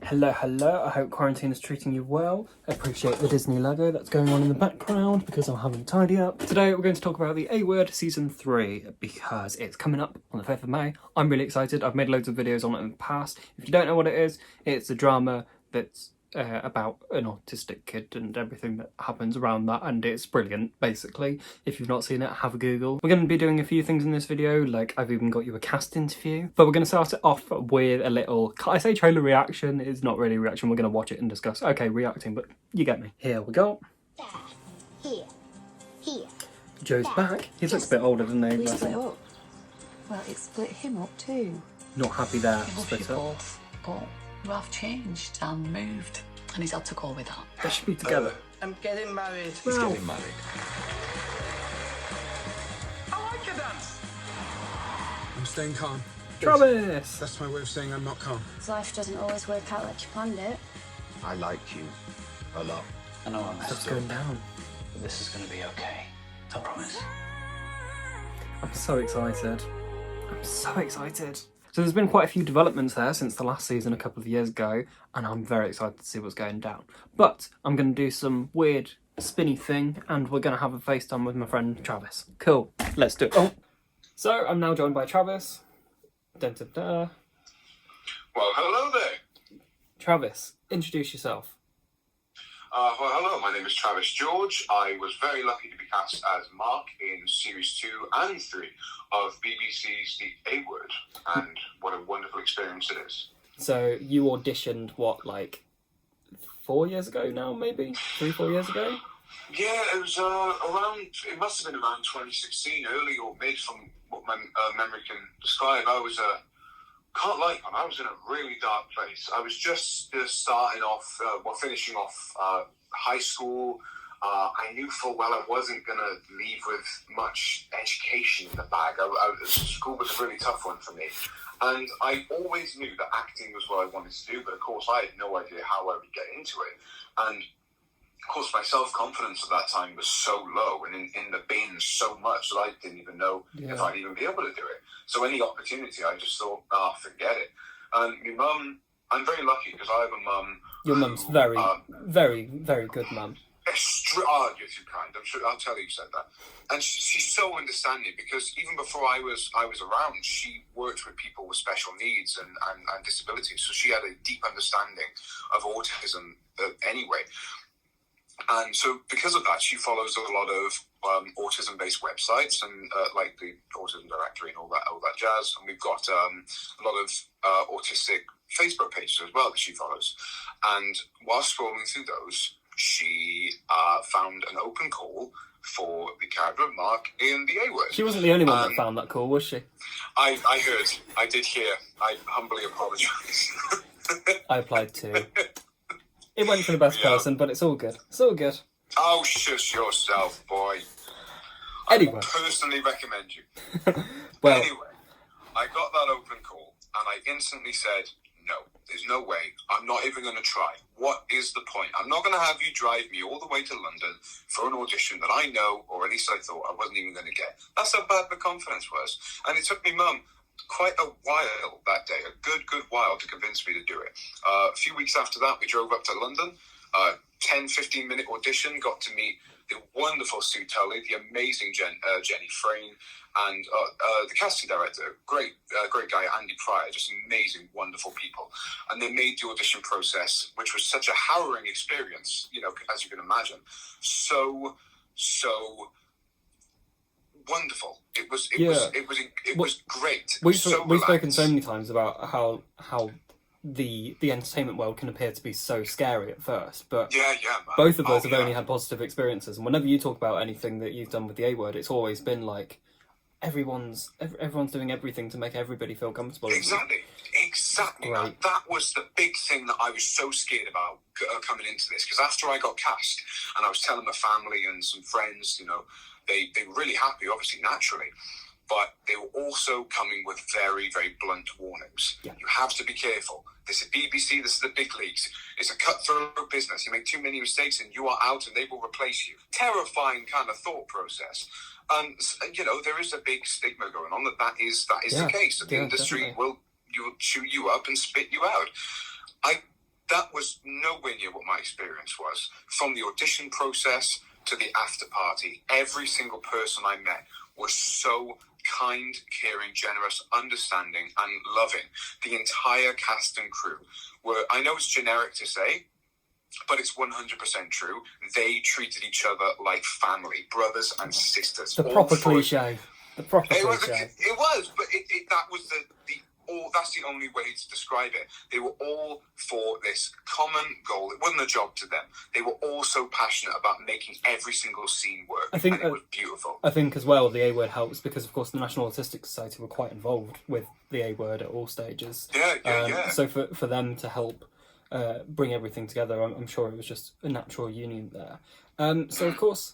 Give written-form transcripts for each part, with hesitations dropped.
Hello, hello. I hope quarantine is treating you well. I appreciate the Disney logo that's going on in the background because I'm having a tidy up. Today we're going to talk about the A Word Season 3 because it's coming up on the 5th of May. I'm really excited. I've made loads of videos on it in the past. If you don't know what it is, it's a drama that's about an autistic kid and everything that happens around that, and it's brilliant, basically. If you've not seen it, have a Google. We're going to be doing a few things in this video, like I've even got you a cast interview, but we're going to start it off with a little, I say trailer reaction, it's not really a reaction, we're going to watch it and discuss. Okay, reacting, but you get me. Here we go. Here. Joe's back. He looks a bit older, doesn't he? We split up. Well, it split him up too. Not happy there, He loves split you up. both, but you have changed and moved, and he's had to go with that. They should be together. I'm getting married. Well, He's getting married. I like a dance. I'm staying calm. Travis! That's my way of saying I'm not calm. Life doesn't always work out like you planned it. I like you a lot. I know I'm What's messed going up, down? but this is going to be okay. I promise. I'm so excited. I'm so excited. So there's been quite a few developments there since the last season a couple of years ago, and I'm very excited to see what's going down. But I'm going to do some weird spinny thing, and we're going to have a FaceTime with my friend Travis. Cool, let's do it. Oh. So I'm now joined by Travis. Dun, dun, dun. Well, hello there. Travis, introduce yourself. Well, hello, my name is Travis George. I was very lucky to be cast as Mark in Series 2 and 3 of BBC's The A Word, and what a wonderful experience it is. So you auditioned, what, like 4 years ago now, maybe? 3-4 years ago? Yeah, it was around, it must have been around 2016, early or mid from what my memory can describe. I was can't lie, man, I was in a really dark place. I was just starting off, finishing off high school. I knew full well I wasn't going to leave with much education in the bag. School was a really tough one for me. And I always knew that acting was what I wanted to do, but of course I had no idea how I would get into it. And of course my self-confidence at that time was so low and in the bin so much that I didn't even know if I'd even be able to do it. So any opportunity, I just thought, forget it. And my mum, I'm very lucky because I have a mum. Your mum's very, very good mum. You're too kind. I'm sure. I'll tell you said that. And she's so understanding because even before I was around, she worked with people with special needs and disabilities. So she had a deep understanding of autism anyway. And so because of that, she follows a lot of autism-based websites and like the Autism Directory and all that jazz. And we've got a lot of autistic Facebook pages as well that she follows. And while scrolling through those, she found an open call for the character of Mark in The A Word. She wasn't the only one that found that call, was she? I heard. I did hear. I humbly apologise. I applied too. It went for the best person, but it's all good. It's all good. Oh, shush yourself, boy. Anyway. I would personally recommend you. Well, Anyway, I got that open call, and I instantly said, no, there's no way. I'm not even going to try. What is the point? I'm not going to have you drive me all the way to London for an audition that I know, or at least I thought I wasn't even going to get. That's how bad the confidence was. And it took me mum quite a while that day, a good while to convince me to do it. A few weeks after that, we drove up to London, 10-15 minute audition, got to meet the wonderful Sue Tully, the amazing Jenny Frayne, and the casting director, great guy, Andy Pryor, just amazing, wonderful people. And they made the audition process, which was such a harrowing experience, as you can imagine, so wonderful. It was great. We've spoken so many times about how the entertainment world can appear to be so scary at first, but man. both of us have only had positive experiences. And whenever you talk about anything that you've done with the A Word, it's always been like everyone's doing everything to make everybody feel comfortable. Exactly. Right. That was the big thing that I was so scared about coming into this, because after I got cast and I was telling my family and some friends, they were really happy, obviously, naturally. But they were also coming with very, very blunt warnings. Yeah. You have to be careful. This is BBC, this is the big leagues. It's a cutthroat business. You make too many mistakes and you are out and they will replace you. Terrifying kind of thought process. And, there is a big stigma going on that is the case. That the industry will chew you up and spit you out. that was nowhere near what my experience was. From the audition process to the after party, every single person I met was so kind, caring, generous, understanding, and loving. The entire cast and crew were, I know it's generic to say, but it's 100% true. They treated each other like family, brothers and sisters. The proper cliche. The proper It was, cliche. but that was that's the only way to describe it. They were all for this common goal. It wasn't a job to them. They were all so passionate about making every single scene work. I think and it was beautiful. I think as well the A Word helps because, of course, the National Autistic Society were quite involved with the A Word at all stages. Yeah. So for them to help bring everything together, I'm sure it was just a natural union there. So, of course,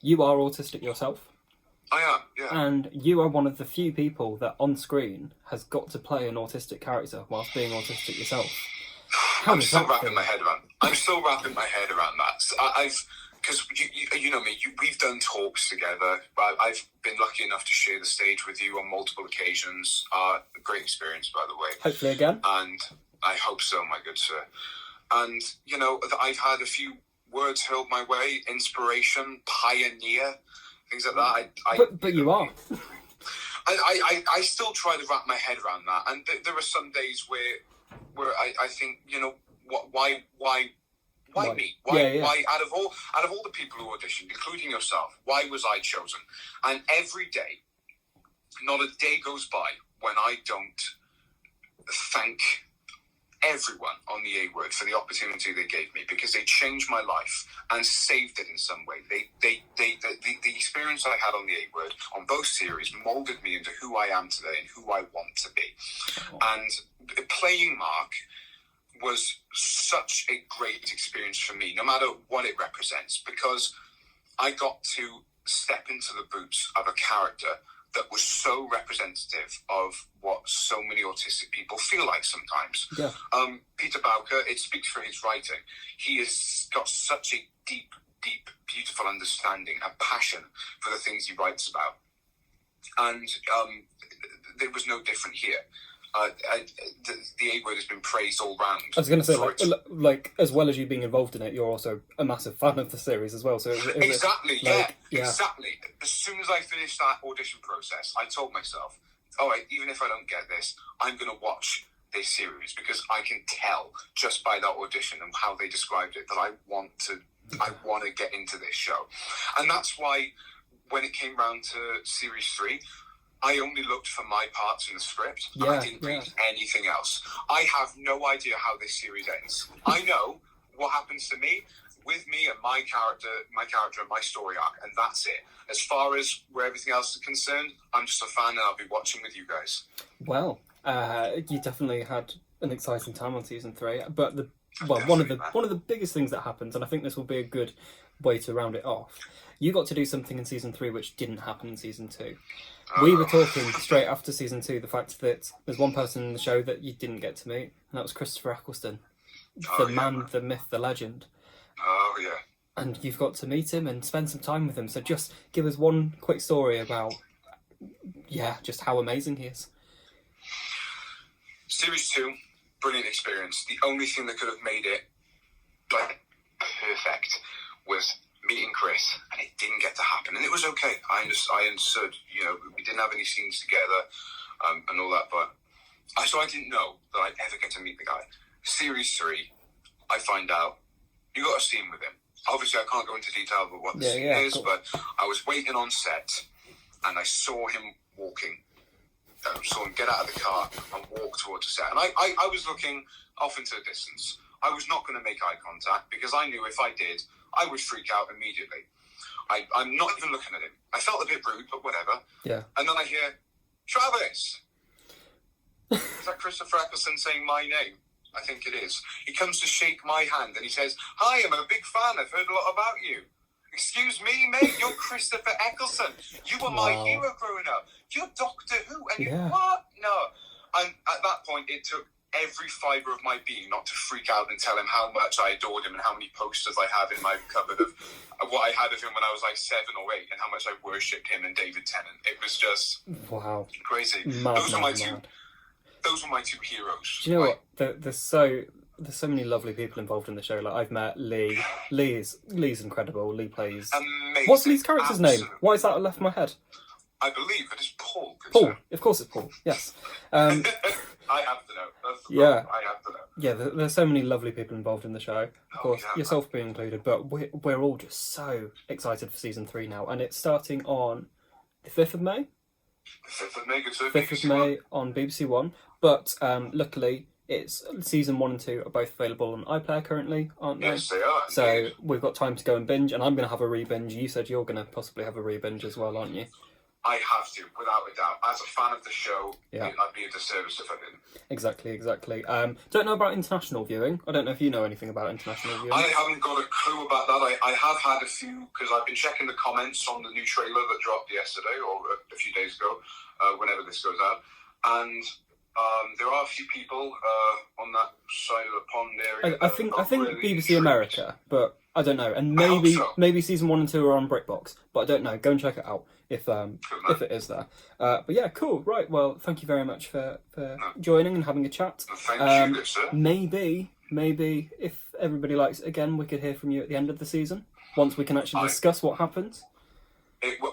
you are autistic yourself. I am, yeah. And you are one of the few people that on screen has got to play an autistic character whilst being autistic yourself. I'm still wrapping my head around that. Because you know me, we've done talks together. I've been lucky enough to share the stage with you on multiple occasions. Great experience, by the way. Hopefully again. And I hope so, my good sir. And, you know, I've had a few words hurled my way, inspiration, pioneer, things like that. But you are. I still try to wrap my head around that. And there are some days where I think, you know, why me? Why out of all the people who auditioned, including yourself, why was I chosen? And every day, not a day goes by when I don't thank everyone on the A Word for the opportunity they gave me, because they changed my life and saved it in some way. The experience I had on the A Word on both series molded me into who I am today and who I want to be. And playing Mark was such a great experience for me, no matter what it represents, because I got to step into the boots of a character that was so representative of what so many autistic people feel like sometimes. Yeah. Peter Bowker, it speaks for his writing. He has got such a deep, beautiful understanding and passion for the things he writes about. And there was no different here. The A Word has been praised all round. I was going to say, like, as well as you being involved in it, you're also a massive fan of the series as well. So exactly. As soon as I finished that audition process, I told myself, all right, even if I don't get this, I'm going to watch this series, because I can tell just by that audition and how they described it that I want to get into this show. And that's why when it came round to series 3, I only looked for my parts in the script. And I didn't read anything else. I have no idea how this series ends. I know what happens to me, with me and my character and my story arc, and that's it. As far as where everything else is concerned, I'm just a fan and I'll be watching with you guys. Well, you definitely had an exciting time on season 3, but one of the biggest things that happens, and I think this will be a good way to round it off, you got to do something in season 3 which didn't happen in season 2. We were talking straight after season 2 the fact that there's one person in the show that you didn't get to meet, and that was Christopher Eccleston, the man, the myth, the legend. Oh yeah. And you've got to meet him and spend some time with him. So just give us one quick story about, just how amazing he is. Series 2, brilliant experience. The only thing that could have made it like perfect was meeting Chris, and it didn't get to happen, and it was okay. I understood. You know, we didn't have any scenes together, and all that, but I didn't know that I'd ever get to meet the guy. Series 3, I find out you got a scene with him. Obviously, I can't go into detail about what the scene is, cool. But I was waiting on set, and I saw him walking. I saw him get out of the car and walk towards the set, and I was looking off into the distance. I was not going to make eye contact, because I knew if I did, I would freak out immediately. I'm not even looking at him. I felt a bit rude, but whatever. Yeah. And then I hear, Travis! Is that Christopher Eccleston saying my name? I think it is. He comes to shake my hand and he says, "Hi, I'm a big fan. I've heard a lot about you." Excuse me, mate, you're Christopher Eccleston. You were my hero growing up. You're Doctor Who. And you, what? No. And at that point, it took every fibre of my being not to freak out and tell him how much I adored him and how many posters I have in my cupboard of what I had of him when I was like 7 or 8 and how much I worshipped him and David Tennant. It was just crazy. Those were my two heroes. Do you know what? They're so there's so many lovely people involved in the show. Like I've met Lee. Lee's incredible. Lee plays. Amazing. What's Lee's character's name? Absolutely. Why is that left my head? I believe it is Paul. good Paul. sir. Of course it's Paul. Yes. I have to know. That's the Yeah. problem. I have to know. Yeah, there's so many lovely people involved in the show. Of Oh, course, yeah. yourself being included. But we're all just so excited for season 3 now, and it's starting on the 5th of May. The 5th of May, good sir. 5th of May on BBC One. But luckily, it's season 1 and 2 are both available on iPlayer currently, aren't they? Yes, they are. So indeed. we've got time to go and binge, and I'm going to have a re-binge. You said you're going to possibly have a re-binge as well, aren't you? I have to, without a doubt. As a fan of the show, Yeah. I'd be a disservice if I didn't. Exactly. Don't know about international viewing. I don't know if you know anything about international viewing. I haven't got a clue about that. I have had a few, because I've been checking the comments on the new trailer that dropped yesterday, or a few days ago, whenever this goes out. And there are a few people on that side of the pond area. I think really BBC intrigued. America, but I don't know. And I hope maybe so. maybe season 1 and 2 are on BritBox, but I don't know. Go and check it out if it is there. But yeah, cool. Right. Well, thank you very much for joining and having a chat. Thank you, good sir. Maybe if everybody likes it again, we could hear from you at the end of the season once we can actually discuss what happens.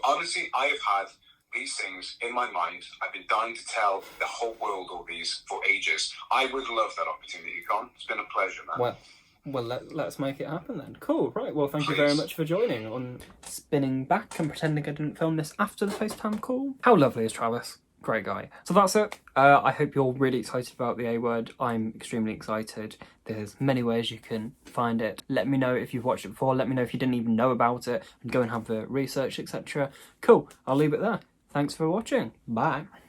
Honestly, I have had these things in my mind. I've been dying to tell the whole world all these for ages. I would love that opportunity, Con. It's been a pleasure, man. Well, let's make it happen then. Cool, right. Well, thank you very Please. much for joining on Spinning Back and pretending I didn't film this after the FaceTime call. How lovely is Travis? Great guy. So that's it. I hope you're really excited about the A Word. I'm extremely excited. There's many ways you can find it. Let me know if you've watched it before. Let me know if you didn't even know about it and go and have the research, etc. Cool. I'll leave it there. Thanks for watching. Bye.